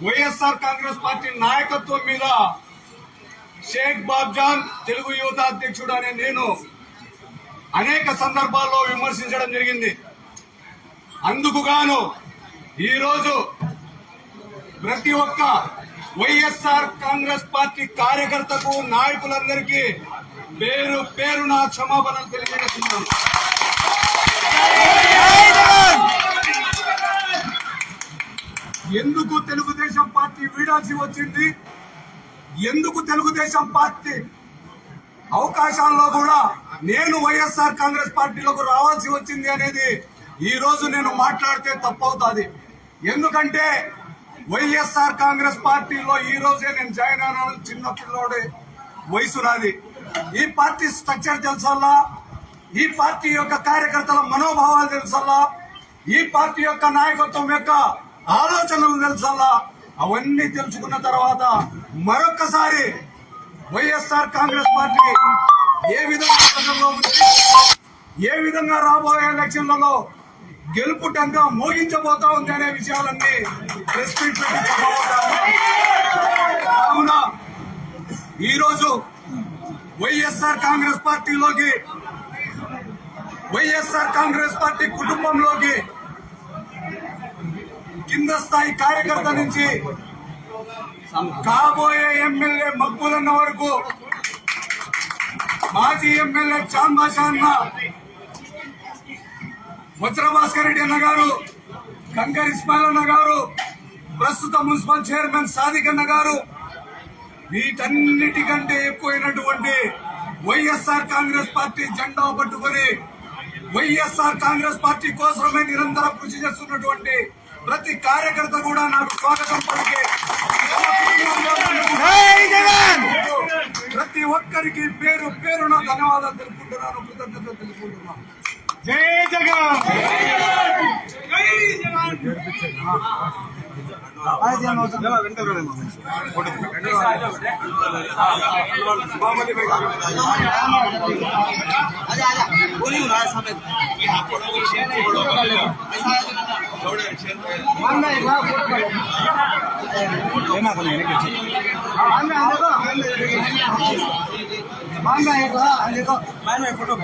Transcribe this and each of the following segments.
YSR Congress party నాయకత్వం మీద షేక్ బాబ్జాన్ తెలుగు యువత అధ్యక్షుడు అనే నేను అనేక సందర్భాల్లో విమర్శించడం జరిగింది. అందుకు గాను ఈరోజు ప్రతి ఒక్క వైఎస్ఆర్ కాంగ్రెస్ పార్టీ కార్యకర్తకు నాయకులందరికీ పేరు పేరున క్షమాపణలు తెలియజేస్తున్నాను. ఎందుకు తెలుగుదేశం పార్టీ వీడాల్సి వచ్చింది, ఎందుకు తెలుగుదేశం పార్టీ అవకాశాల్లో కూడా నేను వైఎస్ఆర్ కాంగ్రెస్ పార్టీలోకి రావాల్సి వచ్చింది అనేది ఈ రోజు నేను మాట్లాడితే తప్పవుతుంది. ఎందుకంటే వైఎస్ఆర్ కాంగ్రెస్ పార్టీలో ఈ రోజే నేను జాయిన్ అయినాను. చిన్న పిల్లోడి వయసు నాది. ఈ పార్టీ స్ట్రక్చర్ తెలుసల్లా, ఈ పార్టీ యొక్క కార్యకర్తల మనోభావాలు తెలుసల్లా, ఈ పార్టీ యొక్క నాయకత్వం యొక్క ఆలోచనలు తెలుసల్లా. అవన్నీ తెలుసుకున్న తర్వాత మరొక్కసారి వైఎస్ఆర్ కాంగ్రెస్ పార్టీ ఏ విధంగా రాబోయే ఎలక్షన్లలో గెలుపు టంకా మోగించబోతా ఉంది అనే విషయాలన్నీ ప్రెస్ మీట్ పెట్టి కావున ఈరోజు వైఎస్ఆర్ కాంగ్రెస్ పార్టీలోకి, వైఎస్ఆర్ కాంగ్రెస్ పార్టీ కుటుంబంలోకి కింద స్థాయి కార్యకర్త నుంచి కాబోయే ఎమ్మెల్యే మక్బూలన్న వరకు, మాజీ ఎమ్మెల్యే చాంద్ బాషా అన్న, వజ్రభాస్కర్ రెడ్డి అన్న గారు, కంకర్ ఇస్మాయిల్ అన్న గారు, ప్రస్తుత మున్సిపల్ చైర్మన్ సాదిక్ అన్న గారు, వీటన్నిటికంటే ఎక్కువైనటువంటి వైఎస్ఆర్ కాంగ్రెస్ పార్టీ జెండా పట్టుకొని వైఎస్ఆర్ కాంగ్రెస్ పార్టీ కోసమే నిరంతరం కృషి చేస్తున్నటువంటి ప్రతి కార్యకర్త కూడా నాకు స్వాగతం పలికి ప్రతి ఒక్కరికి పేరు పేరున ధన్యవాదాలు తెలుపుకుంటున్నాను, కృతజ్ఞతలు తెలుపుకుంటున్నాను. జై జగన్. फोटो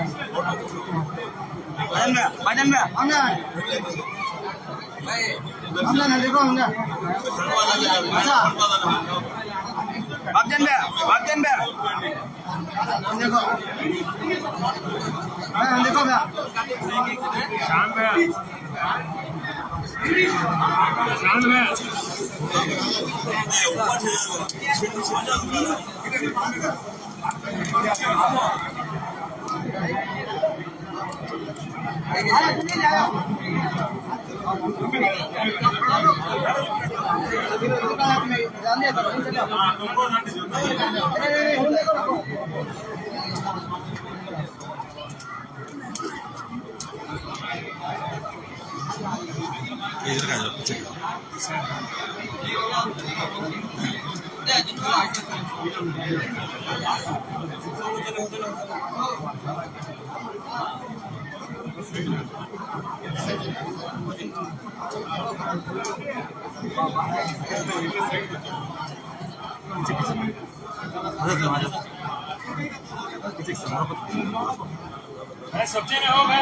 देखो सब चीजें हो गए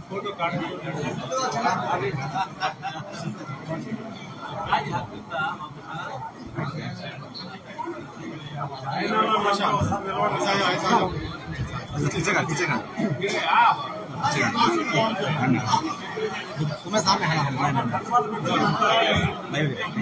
फोटो काट तुम्हें सामने है नहीं